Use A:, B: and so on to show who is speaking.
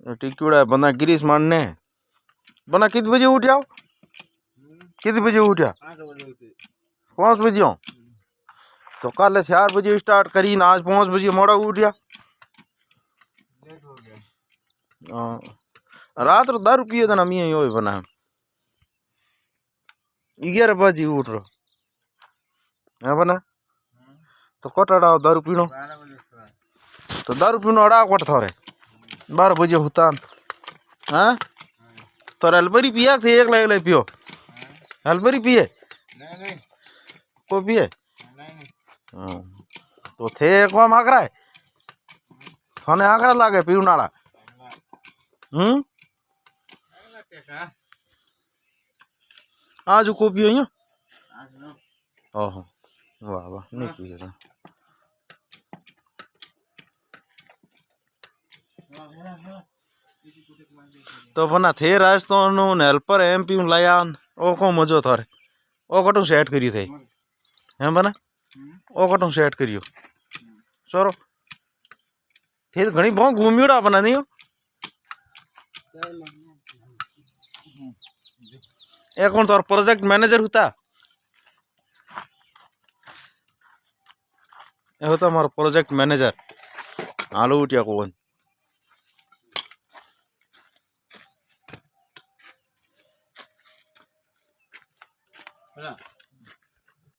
A: टिक्यूड़ा बना गिरीश मारने बना कितने बजे उठ जाओ कितने बजे उठा 5 बजे हो तो कल 4 बजे स्टार्ट करी ना आज 5 बजे मोड़ा उठा रात रो 10 रुपये ना मी यो बना 11 बजे उठ रो है बना तो कटाड़ा 10 रुपये तो 10 रुपये अड़ा कट थोड़े 12 बजे होता हाँ तो हेल्परी पिया थे एक लाख पियो हेल्परी पिए को पिए तो थे कौन आकरा है थाने आकरा लागे पीऊ नाड़ा आज को पियो यो ओहो वाह वाह नहीं पिए तो बना थे राजस्थान हेल्पर एमपी लाया ओ को मजो थारे ओ कटू सेट करी थे हैं बना ओ कटू सेट करियो चलो थे घणी बहुत घूमियोड़ा बना नहीं एक कौन तार प्रोजेक्ट मैनेजर होता ये होता हमारा प्रोजेक्ट मैनेजर हालो उठिया कौन